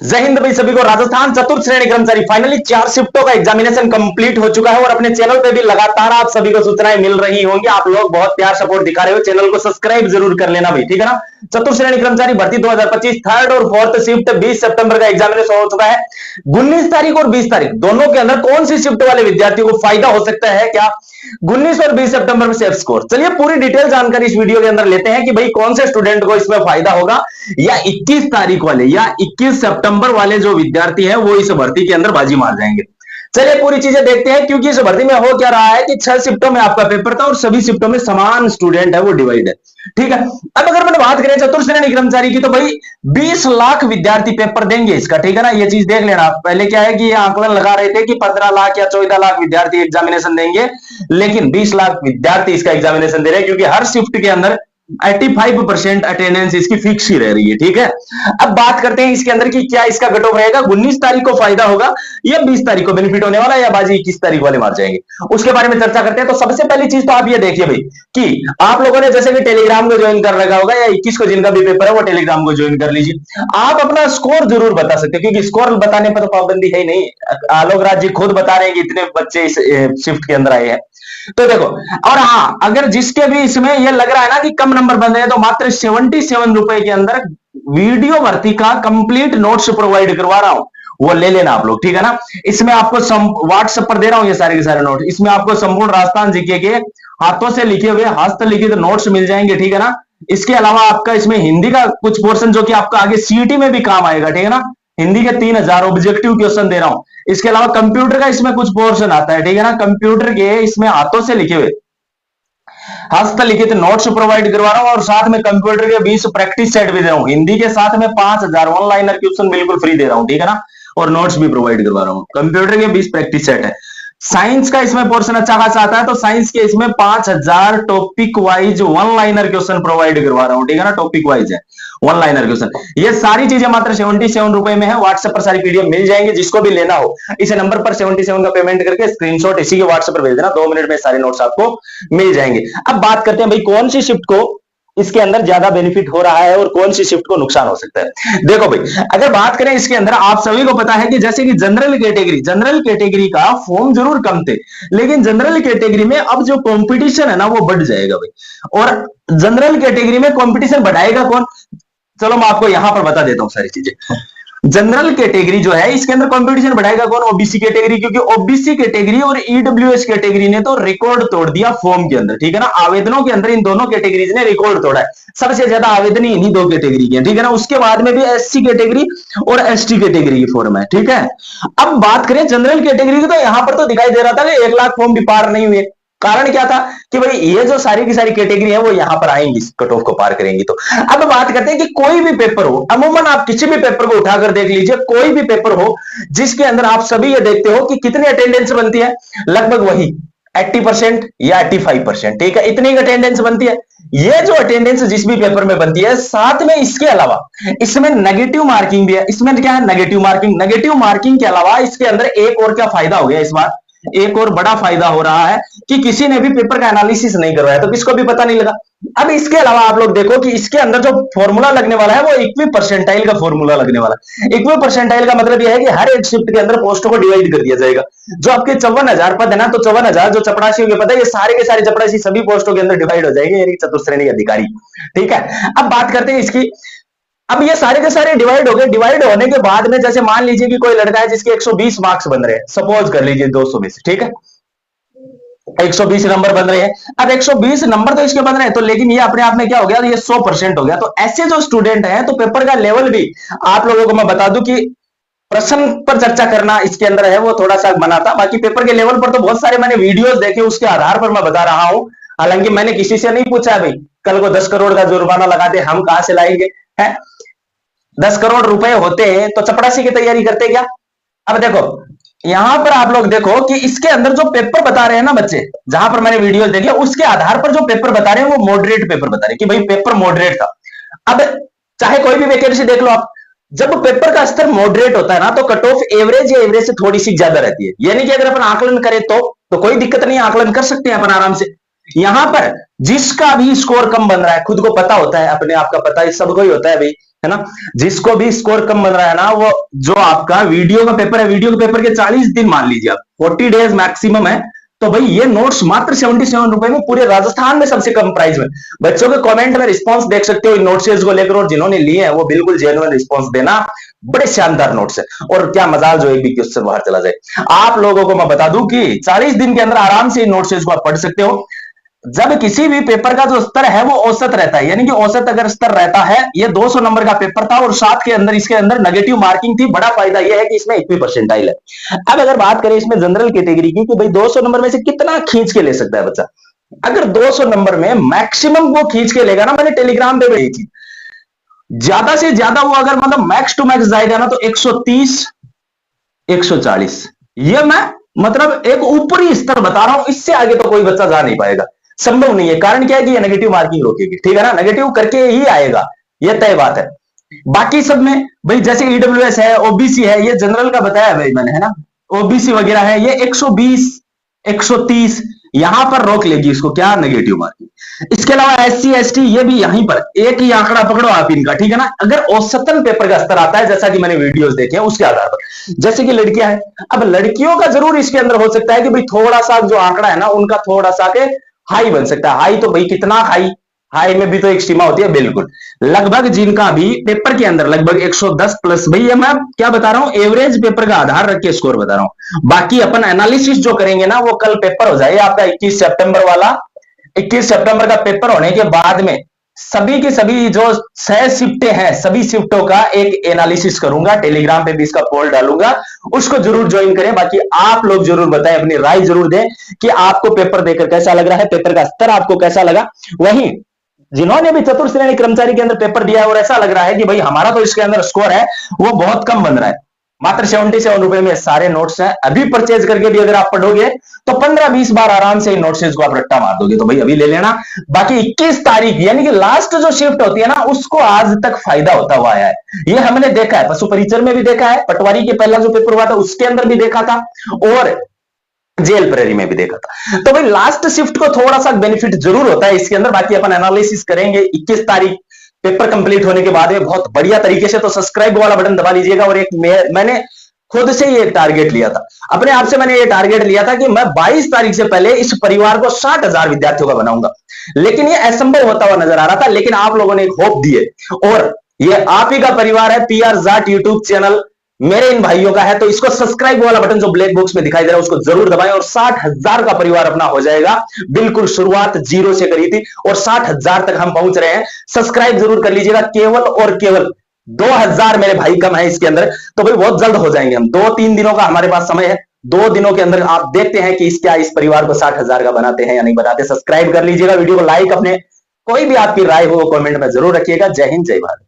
जय हिंद भाई सभी को। राजस्थान चतुर्थ श्रेणी कर्मचारी फाइनली 4 शिफ्टों का एग्जामिनेशन कंप्लीट हो चुका है और अपने चैनल पे भी लगातार आप सभी को सूचनाएं मिल रही होंगी। आप लोग बहुत प्यार सपोर्ट दिखा रहे हो, चैनल को सब्सक्राइब जरूर कर लेना भाई, ठीक है ना। चतुर्थ श्रेणी कर्मचारी भर्ती 2025 थर्ड और फोर्थ शिफ्ट 20 सितंबर का एग्जामिनेशन हो चुका है। 19 तारीख और 20 तारीख दोनों के अंदर कौन सी शिफ्ट वाले विद्यार्थियों को फायदा हो सकता है क्या 19 और 20 सितंबर में सेफ स्कोर। चलिए पूरी डिटेल जानकारी इस वीडियो के अंदर लेते हैं कि भाई कौन से स्टूडेंट को इसमें फायदा होगा, या 21 तारीख वाले या 21 सितंबर वाले जो विद्यार्थी है वो इस भर्ती के अंदर बाजी मार जाएंगे। चलिए पूरी चीजें देखते हैं, क्योंकि इस भर्ती में हो क्या रहा है कि 6 शिफ्टों में आपका पेपर था और सभी शिफ्टों में समान स्टूडेंट है, वो डिवाइड है, ठीक है। अब अगर मैंने बात करें चतुर्थ श्रेणी कर्मचारी की, तो भाई 20 लाख विद्यार्थी पेपर देंगे इसका, ठीक है ना। ये चीज देख लेना। पहले क्या है कि ये आंकलन लगा रहे थे कि 15 लाख या 14 लाख विद्यार्थी एग्जामिनेशन देंगे, लेकिन 20 लाख विद्यार्थी इसका एग्जामिनेशन दे रहे हैं, क्योंकि हर शिफ्ट के अंदर 85% अटेंडेंस इसकी फिक्स ही रह रही है, ठीक है। अब बात करते हैं इसके अंदर की क्या इसका कट ऑफ रहेगा, 19 तारीख को फायदा होगा या 20 तारीख को बेनिफिट होने वाला है, या बाजी 21 तारीख वाले मार जाएंगे, उसके बारे में चर्चा करते हैं। तो सबसे पहली चीज तो आप ये देखिए भाई कि आप लोगों ने जैसे कि टेलीग्राम को ज्वाइन कर रखा होगा, या 21 को जिनका भी पेपर है वो टेलीग्राम को ज्वाइन कर लीजिए। आप अपना स्कोर जरूर बता सकते हैं, क्योंकि स्कोर बताने पर तो पाबंदी है ही नहीं। आलोक राज जी खुद बता रहे हैं कि इतने बच्चे इस शिफ्ट के अंदर आए हैं, तो देखो। और हाँ, अगर जिसके भी इसमें ये लग रहा है ना कि कम नंबर बन रहे हैं, तो मात्र 77 रुपए के अंदर वीडियो भर्ती का कंप्लीट नोट्स प्रोवाइड करवा रहा हूं, वो ले लेना आप लोग, ठीक है ना। इसमें आपको व्हाट्सएप पर दे रहा हूं ये सारे के सारे नोट। इसमें आपको संपूर्ण राजस्थान जीके के हाथों से लिखे हुए हस्तलिखित नोट्स मिल जाएंगे, ठीक है ना। इसके अलावा आपका इसमें हिंदी का कुछ पोर्शन जो कि आपका आगे सीईटी में भी काम आएगा, ठीक है ना। हिंदी के 3000 ऑब्जेक्टिव क्वेश्चन दे रहा हूं। इसके अलावा कंप्यूटर का इसमें कुछ पोर्शन आता है, ठीक है ना। कंप्यूटर के इसमें हाथों से लिखे हुए हस्तलिखित नोट्स प्रोवाइड करवा रहा हूं, और साथ में कंप्यूटर के 20 प्रैक्टिस सेट भी दे रहा हूं। हिंदी के साथ में 5000 ऑनलाइनर क्वेश्चन बिल्कुल फ्री दे रहा हूं, ठीक है ना। और नोट्स भी प्रोवाइड करवा रहा हूं। कंप्यूटर के 20 प्रैक्टिस सेट है। साइंस का इसमें पोर्शन अच्छा खासा आता है, तो साइंस के इसमें 5000 topic wise one liner question provide करवा रहा हूं, ठीक है ना। टॉपिक वाइज है वन लाइनर क्वेश्चन। ये सारी चीजें मात्र 77 रुपए में है। व्हाट्सएप पर सारी पीडीएफ मिल जाएंगे, जिसको भी लेना हो इसे नंबर पर 77 का पेमेंट करके स्क्रीनशॉट इसी के व्हाट्सएप पर भेज देना, 2 मिनट में सारे नोट्स आपको मिल जाएंगे। अब बात करते हैं भाई कौन सी शिफ्ट को इसके अंदर ज्यादा बेनिफिट हो रहा है और कौन सी शिफ्ट को नुकसान हो सकता है। देखो भाई, अगर बात करें इसके अंदर, आप सभी को पता है कि जैसे कि जनरल कैटेगरी का फॉर्म जरूर कम थे, लेकिन जनरल कैटेगरी में अब जो कंपटीशन है ना वो बढ़ जाएगा भाई। और जनरल कैटेगरी में कंपटीशन बढ़ाएगा कौन, चलो मैं आपको यहां पर बता देता हूं सारी चीजें। जनरल कैटेगरी जो है इसके अंदर कंपटीशन बढ़ाएगा कौन, ओबीसी कैटेगरी, क्योंकि ओबीसी कैटेगरी और ईडब्ल्यूएस कैटेगरी ने तो रिकॉर्ड तोड़ दिया फॉर्म के अंदर, ठीक है ना। आवेदनों के अंदर इन दोनों कैटेगरीज ने रिकॉर्ड तोड़ा है। सबसे ज्यादा आवेदन इन्हीं दो कैटेगरी के हैं, ठीक है ना। उसके बाद में भी एससी कैटेगरी और एसटी कैटेगरी की फॉर्म है, ठीक है। अब बात करें जनरल कैटेगरी की, तो यहां पर तो दिखाई दे रहा था कि 1 लाख फॉर्म भी पार नहीं हुए। कारण क्या था कि भाई ये जो सारी की सारी कैटेगरी है वो यहां पर आएंगी, कट ऑफ को पार करेंगी। तो अब बात करते हैं कि कोई भी पेपर हो, अमूमन आप किसी भी पेपर को उठाकर देख लीजिए, कोई भी पेपर हो जिसके अंदर आप सभी ये देखते हो कि कितनी अटेंडेंस बनती है, लगभग वही 80% या 85%, ठीक है, इतनी अटेंडेंस बनती है। ये जो अटेंडेंस जिस भी पेपर में बनती है, साथ में इसके अलावा इसमें नेगेटिव मार्किंग भी है। इसमें क्या है, नेगेटिव मार्किंग के अलावा इसके अंदर एक और क्या फायदा हो गया इस बार, एक और बड़ा फायदा हो रहा है कि किसी ने भी पेपर का एनालिसिस नहीं करवाया, तो किसको भी पता नहीं लगा। अब इसके अलावा आप लोग देखो कि इसके अंदर जो फॉर्मूला लगने वाला है वो इक्वी परसेंटाइल का फॉर्मूला लगने वाला है। इक्वी परसेंटाइल का मतलब यह है कि हर एक शिफ्ट के अंदर पोस्टों को डिवाइड कर दिया जाएगा। जो आपके 54,000 पद है ना, तो 54,000 जो चपरासी के पद है, ये सारे के सारे चपरासी सभी पोस्टों के अंदर डिवाइड हो जाएंगे, यानी चतुर्थ श्रेणी अधिकारी, ठीक है। अब बात करते हैं इसकी। अब ये सारे के सारे डिवाइड हो गए। डिवाइड होने के बाद में जैसे मान लीजिए कि कोई लड़का है जिसके 120 मार्क्स बन रहे हैं, सपोज कर लीजिए 200 में से, ठीक है, 120 नंबर बन रहे हैं। अब 120 नंबर तो इसके बन रहे हैं, तो लेकिन ये अपने आप में क्या हो गया, ये 100% हो गया। तो ऐसे जो स्टूडेंट हैं, तो पेपर का लेवल भी आप लोगों को मैं बता दूं कि प्रश्न पर चर्चा करना इसके अंदर है वो थोड़ा सा बना था। बाकी पेपर के लेवल पर तो बहुत सारे मैंने वीडियोस देखे, उसके आधार पर मैं बता रहा हूं। हालांकि मैंने किसी से नहीं पूछा भाई कल को 10 करोड़ का जुर्माना लगा दे, हम कहां से लाएंगे, है 10 करोड़ रुपए होते हैं तो चपरासी की तैयारी करते क्या। अब देखो यहां पर आप लोग देखो कि इसके अंदर जो पेपर बता रहे हैं ना बच्चे, जहां पर मैंने वीडियो देखे, उसके आधार पर जो पेपर बता रहे हैं वो मॉडरेट पेपर बता रहे हैं कि भाई पेपर मॉडरेट था। अब चाहे कोई भी वैकेंसी देख लो आप, जब पेपर का स्तर मॉडरेट होता है ना, तो कट ऑफ एवरेज या एवरेज से थोड़ी सी ज्यादा रहती है। यानी कि अगर अपन आकलन करें तो कोई दिक्कत नहीं, आकलन कर सकते हैं अपन आराम से। यहां पर जिसका भी स्कोर कम बन रहा है, खुद को पता होता है, अपने आप का पता है, सबको ही होता है भाई है ना। जिसको भी स्कोर कम बन रहा है ना, वो जो आपका वीडियो का पेपर है, वीडियो के पेपर के 40 दिन मान लीजिए आप, 40 डेज मैक्सिमम है, तो भाई ये नोट्स मात्र 77 रुपए में पूरे राजस्थान में सबसे कम प्राइस में। बच्चों के कमेंट में रिस्पांस देख सकते हो इन नोट्स को लेकर, और जिन्होंने लिए हैं वो बिल्कुल जेन्युइन रिस्पांस देना, बड़े शानदार नोट्स है। और क्या मजाल जो एक भी क्वेश्चन बाहर चला जाए। आप लोगों को मैं बता दूं कि 40 दिन के अंदर आराम से इन नोट्स को आप पढ़ सकते हो। जब किसी भी पेपर का जो स्तर है वो औसत रहता है, यानी कि औसत अगर स्तर रहता है, ये 200 नंबर का पेपर था और साथ के अंदर इसके अंदर नेगेटिव मार्किंग थी। बड़ा फायदा यह है कि इसमें 1वीं परसेंटाइल है। अब अगर बात करें इसमें जनरल कैटेगरी की, कि भाई 200 नंबर में से कितना खींच के ले सकता है बच्चा। अगर 200 नंबर में मैक्सिमम वो खींच के लेगा ना, मैंने टेलीग्राम पे भेजी थी, ज्यादा से ज्यादा वो अगर मतलब मैक्स टू मैक्स जाएगा ना, तो 130 140, ये मैं मतलब एक ऊपरी स्तर बता रहा हूं, इससे आगे तो कोई बच्चा जा नहीं पाएगा, संभव नहीं है। कारण क्या है कि ये नेगेटिव मार्किंग रोकेगी, ठीक है ना, नेगेटिव करके ही आएगा, ये तय बात है। बाकी सब में भाई जैसे ईडब्ल्यूएस है, ओबीसी है, ये जनरल का बताया भाई मैंने, है ना, ओबीसी वगैरह है, ये 120 130 यहां पर रोक लेगी इसको, क्या, नेगेटिव मार्किंग। इसके अलावा एससी एसटी, ये भी यहीं पर एक ही आंकड़ा पकड़ो आप इनका, ठीक है ना। अगर औसतन पेपर का स्तर आता है, जैसा कि मैंने वीडियोस देखे हैं उसके आधार पर, जैसे कि लड़कियां हैं, अब लड़कियों का जरूर इसके अंदर हो सकता है कि भाई थोड़ा सा जो आंकड़ा है ना उनका थोड़ा सा के हाई बन सकता है। हाई तो भाई कितना हाई, हाई में भी तो एक सीमा होती है, बिल्कुल लगभग जिनका भी पेपर के अंदर लगभग 110 प्लस, भाई ये मैं क्या बता रहा हूं, एवरेज पेपर का आधार रख के स्कोर बता रहा हूं। बाकी अपन एनालिसिस जो करेंगे ना, वो कल पेपर हो जाए आपका 21 सितंबर वाला। 21 सितंबर का पेपर होने के बाद में सभी की सभी जो 6 शिफ्टें हैं, सभी शिफ्टों का एक एनालिसिस करूंगा, टेलीग्राम पे भी इसका पोल डालूंगा, उसको जरूर ज्वाइन करें। बाकी आप लोग जरूर बताएं, अपनी राय जरूर दें कि आपको पेपर देकर कैसा लग रहा है, पेपर का स्तर आपको कैसा लगा। वहीं जिन्होंने भी चतुर्थ श्रेणी कर्मचारी के अंदर पेपर दिया है और ऐसा लग रहा है कि भाई हमारा तो इसके अंदर स्कोर है वो बहुत कम बन रहा है, मात्र 77 रुपए में सारे नोट्स हैं, अभी परचेज करके भी अगर आप पढ़ोगे तो 15-20 बार आराम से इन नोट्स को आप रट्टा मार दोगे, तो भाई अभी ले लेना। बाकी 21 तारीख यानी कि लास्ट जो शिफ्ट होती है ना, उसको आज तक फायदा होता हुआ आया है, ये हमने देखा है, पशु परिचर में भी देखा है, पटवारी के पहला जो पेपर हुआ था उसके अंदर भी देखा था, और जेल प्रेरी में भी देखा था। तो भाई लास्ट शिफ्ट को थोड़ा सा बेनिफिट जरूर होता है इसके अंदर। बाकी अपन एनालिसिस करेंगे 21 तारीख पेपर कंप्लीट होने के बाद में बहुत बढ़िया तरीके से। तो सब्सक्राइब वाला बटन दबा लीजिएगा। और एक मैंने खुद से ही एक टारगेट लिया था, अपने आप से मैंने ये टारगेट लिया था कि मैं 22 तारीख से पहले इस परिवार को 60,000 विद्यार्थियों का बनाऊंगा, लेकिन ये असंभव होता हुआ नजर आ रहा था। लेकिन आप लोगों ने एक होप दिए, और ये आप ही का परिवार है, पीआर जाट यूट्यूब चैनल मेरे इन भाइयों का है। तो इसको सब्सक्राइब वाला बटन जो ब्लैक बॉक्स में दिखाई दे रहा है उसको जरूर दबाएं, और 60,000 का परिवार अपना हो जाएगा। बिल्कुल शुरुआत 0 से करी थी और 60,000 तक हम पहुंच रहे हैं। सब्सक्राइब जरूर कर लीजिएगा। केवल और केवल 2,000 मेरे भाई कम है इसके अंदर, तो भाई बहुत जल्द हो जाएंगे हम। 2-3 दिनों का हमारे पास समय है, 2 दिनों के अंदर आप देखते हैं कि इस परिवार को 60,000 का बनाते हैं या नहीं बनाते। सब्सक्राइब कर लीजिएगा, वीडियो को लाइक, अपने कोई भी आपकी राय हो कमेंट में जरूर रखिएगा। जय हिंद, जय भारत।